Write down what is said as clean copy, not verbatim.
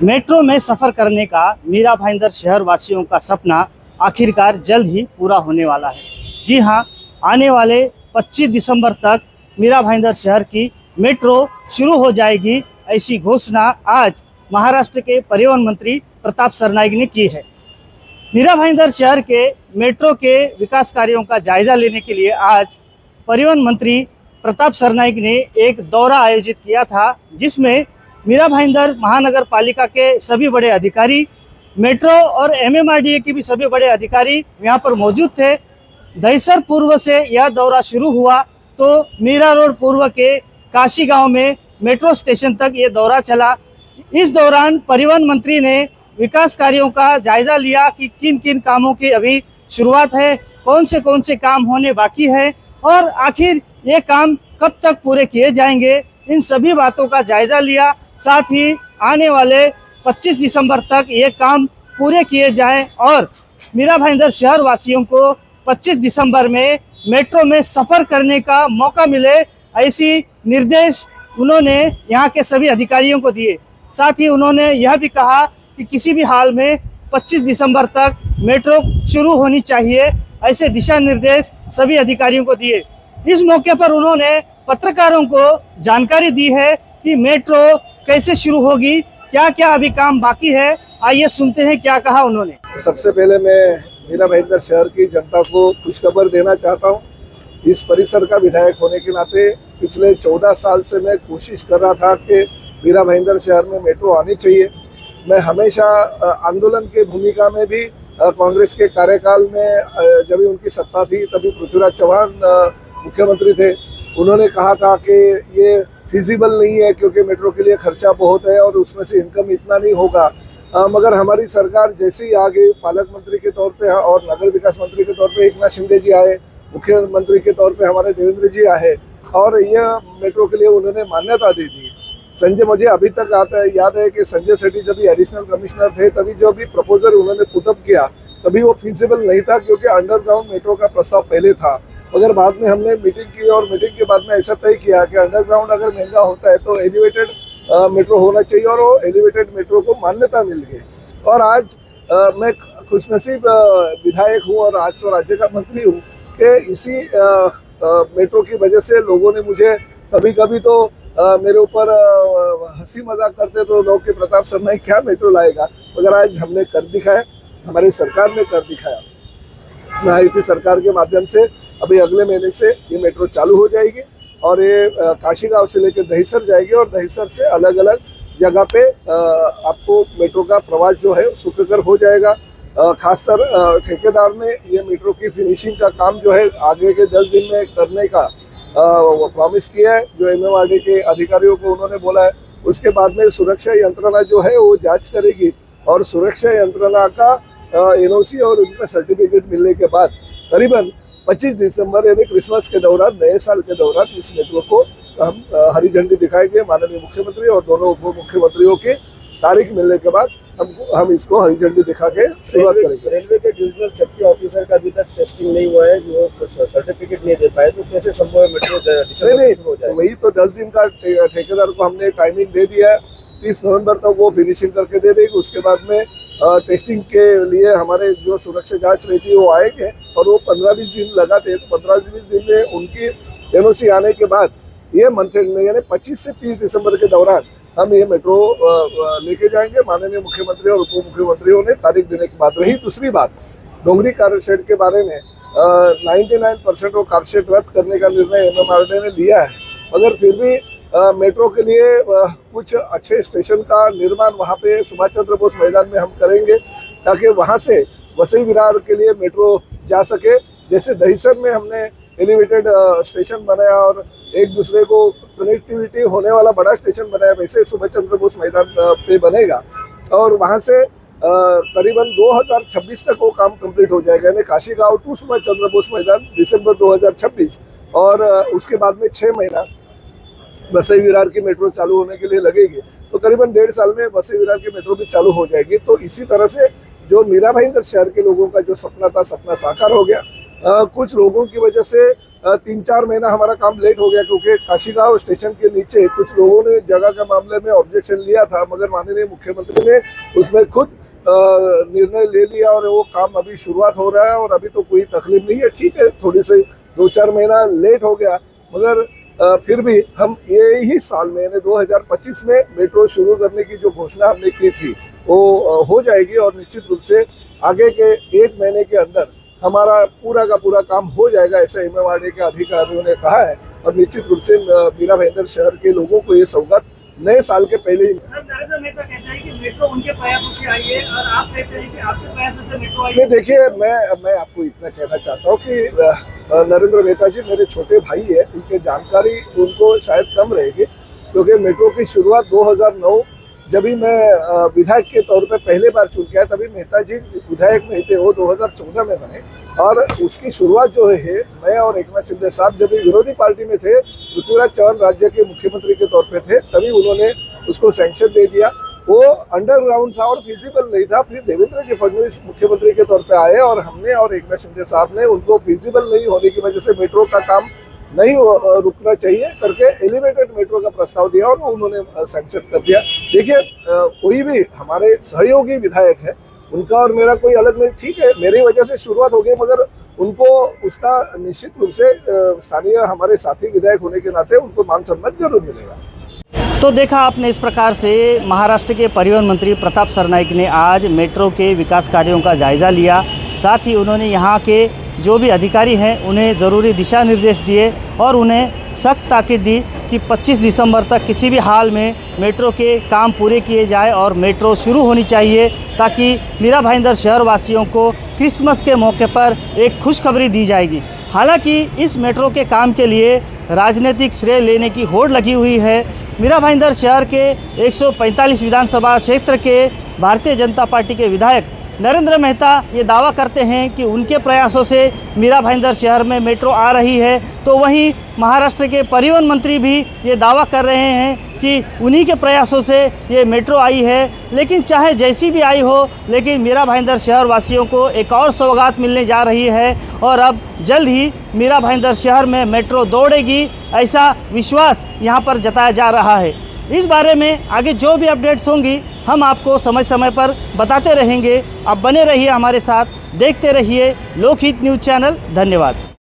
Metro में सफ़र करने का मीरा भाईंदर शहर वासियों का सपना आखिरकार जल्द ही पूरा होने वाला है। जी हाँ, आने वाले 25 दिसंबर तक मीरा भाईंदर शहर की मेट्रो शुरू हो जाएगी, ऐसी घोषणा आज महाराष्ट्र के परिवहन मंत्री प्रताप सरनाईक ने की है। मीरा भाईंदर शहर के मेट्रो के विकास कार्यों का जायजा लेने के लिए आज परिवहन मंत्री प्रताप सरनाईक ने एक दौरा आयोजित किया था, जिसमें मीरा भाईंदर महानगर पालिका के सभी बड़े अधिकारी, मेट्रो और एमएमआरडीए के भी सभी बड़े अधिकारी यहाँ पर मौजूद थे। दहिसर पूर्व से यह दौरा शुरू हुआ तो मीरा रोड पूर्व के काशी गांव में मेट्रो स्टेशन तक ये दौरा चला। इस दौरान परिवहन मंत्री ने विकास कार्यों का जायजा लिया कि किन किन कामों की अभी शुरुआत है, कौन से काम होने बाकी है और आखिर ये काम कब तक पूरे किए जाएंगे। इन सभी बातों का जायजा लिया, साथ ही आने वाले 25 दिसंबर तक ये काम पूरे किए जाएं और मीरा भाईंदर शहर वासियों को 25 दिसंबर में मेट्रो में सफ़र करने का मौका मिले, ऐसी निर्देश उन्होंने यहाँ के सभी अधिकारियों को दिए। साथ ही उन्होंने यह भी कहा कि किसी भी हाल में 25 दिसंबर तक मेट्रो शुरू होनी चाहिए, ऐसे दिशा निर्देश सभी अधिकारियों को दिए। इस मौके पर उन्होंने पत्रकारों को जानकारी दी है कि मेट्रो कैसे शुरू होगी, क्या क्या अभी काम बाकी है। आइए सुनते हैं क्या कहा उन्होंने। सबसे पहले मैं मीरा भाईंदर शहर की जनता को खुशखबर देना चाहता हूँ। इस परिसर का विधायक होने के नाते पिछले 14 साल से मैं कोशिश कर रहा था कि मीरा भाईंदर शहर में मेट्रो आनी चाहिए। मैं हमेशा आंदोलन की भूमिका में भी कांग्रेस के कार्यकाल में जब उनकी सत्ता थी तभी पृथ्वीराज चौहान मुख्यमंत्री थे। उन्होंने कहा था कि ये फिजिबल नहीं है क्योंकि मेट्रो के लिए खर्चा बहुत है और उसमें से इनकम इतना नहीं होगा। मगर हमारी सरकार जैसे ही आ गई, पालक मंत्री के तौर पे और नगर विकास मंत्री के तौर पे एकनाथ शिंदे जी आए, मुख्यमंत्री के तौर पे हमारे देवेंद्र जी आए और यह मेट्रो के लिए उन्होंने मान्यता दे दी। संजय, मुझे अभी तक याद है कि संजय सेठी जब भी एडिशनल कमिश्नर थे तभी जो भी प्रपोजल उन्होंने पुटअप किया तभी वो फिजिबल नहीं था क्योंकि अंडरग्राउंड मेट्रो का प्रस्ताव पहले था। मगर बाद में हमने मीटिंग की और मीटिंग के बाद में ऐसा तय किया कि अंडरग्राउंड अगर महंगा होता है तो एलिवेटेड मेट्रो होना चाहिए और वो एलिवेटेड मेट्रो को मान्यता मिल गई। और आज मैं खुशनसीब विधायक हूँ और आज तो राज्य का मंत्री हूँ कि इसी मेट्रो की वजह से लोगों ने मुझे कभी कभी तो मेरे ऊपर हंसी मजाक करते तो लोग के प्रताप सरनाईक क्या मेट्रो लाएगा, मगर आज हमने कर दिखाया, हमारी सरकार ने कर दिखाया। महायुति सरकार के माध्यम से अभी अगले महीने से ये मेट्रो चालू हो जाएगी और ये काशी गांव से लेकर दहिसर जाएगी और दहिसर से अलग अलग जगह पे आपको मेट्रो का प्रवास जो है सुखकर हो जाएगा। खासकर ठेकेदार ने ये मेट्रो की फिनिशिंग का काम जो है आगे के 10 दिन में करने का वो प्रॉमिस किया है, जो एमएमआरडी के अधिकारियों को उन्होंने बोला है। उसके बाद में सुरक्षा यंत्रणा जो है वो जांच करेगी और सुरक्षा यंत्रणा का एनओसी और उनका सर्टिफिकेट मिलने के बाद करीबन 25 दिसंबर यानी क्रिसमस के दौरान, नए साल के दौरान इस मेट्रो को हम हरी झंडी दिखाएंगे। माननीय मुख्यमंत्री और दोनों उप मुख्यमंत्रियों की तारीख मिलने के बाद हम इसको हरी झंडी दिखा के शुरुआत करेंगे। रेलवे के डिविजनल सेफ्टी ऑफिसर का अभी तक टेस्टिंग नहीं हुआ है, जो सर्टिफिकेट नहीं दे पाए, तो कैसे संभव है मेट्रो नहीं, वही तो 10 दिन का ठेकेदार को हमने टाइमिंग दे दिया है। 30 नवंबर तक वो फिनिशिंग करके दे देगी। उसके बाद में टेस्टिंग के लिए हमारे जो सुरक्षा जांच रहती है वो आएंगे और वो 15-20 दिन लगाते हैं। तो 15-20 दिन में उनकी एनओसी आने के बाद ये मंथ एंड में यानी 25 से 30 दिसंबर के दौरान हम ये मेट्रो लेके जाएंगे। माननीय मुख्यमंत्री और उप मुख्यमंत्रियों ने तारीख देने के बाद। रही दूसरी बात, डोंगरी कारशेड के बारे में 99% वो कारशेड रद्द करने का निर्णय एमएमआरडी ने लिया है, मगर फिर भी मेट्रो के लिए कुछ अच्छे स्टेशन का निर्माण वहाँ पे सुभाष चंद्र बोस मैदान में हम करेंगे ताकि वहाँ से वसई विरार के लिए मेट्रो जा सके। जैसे दहिसर में हमने एलिवेटेड स्टेशन बनाया और एक दूसरे को कनेक्टिविटी होने वाला बड़ा स्टेशन बनाया, वैसे सुभाष चंद्र बोस मैदान पे बनेगा और वहाँ से करीबन 2026 तक वो काम कंप्लीट हो जाएगा। यानी काशी गांव टू सुभाष चंद्र बोस मैदान दिसंबर 2026 और उसके बाद में 6 महीना वसई विरार की मेट्रो चालू होने के लिए लगेगी। तो करीबन 1.5 साल में वसई विरार की मेट्रो भी चालू हो जाएगी। तो इसी तरह से जो मीरा भाईंदर शहर के लोगों का जो सपना था, सपना साकार हो गया। कुछ लोगों की वजह से 3-4 महीना हमारा काम लेट हो गया, क्योंकि काशीगांव स्टेशन के नीचे कुछ लोगों ने जगह के मामले में ऑब्जेक्शन लिया था, मगर माननीय मुख्यमंत्री ने उसमें खुद निर्णय ले लिया और वो काम अभी शुरुआत हो रहा है और अभी तो कोई तकलीफ नहीं है। ठीक है, थोड़ी सी 2-4 महीना लेट हो गया, मगर फिर भी हम यही साल में यानी 2025 में मेट्रो शुरू करने की जो घोषणा हमने की थी वो हो जाएगी और निश्चित रूप से आगे के 1 महीने के अंदर हमारा पूरा का पूरा काम हो जाएगा, ऐसा एमएमआरडीए के अधिकारियों ने कहा है। और निश्चित रूप से मीरा भाईंदर शहर के लोगों को ये सौगात नए साल के पहले ही। सर, नरेंद्र मेहता कहते हैं कि मेट्रो उनके प्रयासों से आई है और आप कहते हैं कि आपके प्रयासों से मेट्रो आई है। देखिए, मैं आपको इतना कहना चाहता हूँ कि नरेंद्र मेहता जी मेरे छोटे भाई है, उनकी जानकारी उनको शायद कम रहेगी, क्योंकि मेट्रो की शुरुआत 2009 जब भी मैं विधायक के तौर पे पहले बार चुन के आया, तभी मेहता जी विधायक नहीं थे, वो 2014 में बने। और उसकी शुरुआत जो है मैं और एकनाथ शिंदे साहब जब भी विरोधी पार्टी में थे, पृथ्वीराज चौहान राज्य के मुख्यमंत्री के तौर पे थे, तभी उन्होंने उसको सैंक्शन दे दिया। वो अंडरग्राउंड था और फिजिबल नहीं था। फिर देवेंद्र जी फडणवीस मुख्यमंत्री के तौर पे आए और हमने और एकनाथ शिंदे साहब ने उनको फिजिबल नहीं होने की वजह से मेट्रो का काम नहीं रुकना चाहिए करके एलिवेटेड मेट्रो का प्रस्ताव दिया और उन्होंने सैंक्शन कर दिया। देखिए, कोई भी हमारे सहयोगी विधायक है, उनका और मेरा कोई अलग नहीं, ठीक है, मेरी वजह से शुरुआत हो गई, मगर उनको उसका निश्चित रूप से स्थानीय हमारे साथी विधायक होने के नाते उनको मान सम्मान जरूर मिलेगा। तो देखा आपने, इस प्रकार से महाराष्ट्र के परिवहन मंत्री प्रताप सरनाईक ने आज मेट्रो के विकास कार्यों का जायज़ा लिया। साथ ही उन्होंने यहाँ के जो भी अधिकारी हैं उन्हें ज़रूरी दिशा निर्देश दिए और उन्हें सख्त ताकीद दी कि 25 दिसंबर तक किसी भी हाल में मेट्रो के काम पूरे किए जाए और मेट्रो शुरू होनी चाहिए, ताकि मीरा भाईंदर शहर वासियों को क्रिसमस के मौके पर एक खुशखबरी दी जाएगी। हालांकि इस मेट्रो के काम के लिए राजनीतिक श्रेय लेने की होड़ लगी हुई है। मीरा भाईंदर शहर के 145 विधानसभा क्षेत्र के भारतीय जनता पार्टी के विधायक नरेंद्र मेहता ये दावा करते हैं कि उनके प्रयासों से मीरा भाईंदर शहर में मेट्रो आ रही है, तो वहीं महाराष्ट्र के परिवहन मंत्री भी ये दावा कर रहे हैं कि उन्हीं के प्रयासों से ये मेट्रो आई है। लेकिन चाहे जैसी भी आई हो, लेकिन मीरा भाईंदर शहर वासियों को एक और सौगात मिलने जा रही है और अब जल्द ही मीरा भाईंदर शहर में मेट्रो दौड़ेगी, ऐसा विश्वास यहाँ पर जताया जा रहा है। इस बारे में आगे जो भी अपडेट्स होंगी हम आपको समय समय पर बताते रहेंगे। आप बने रहिए हमारे साथ, देखते रहिए लोकहित न्यूज़ चैनल। धन्यवाद।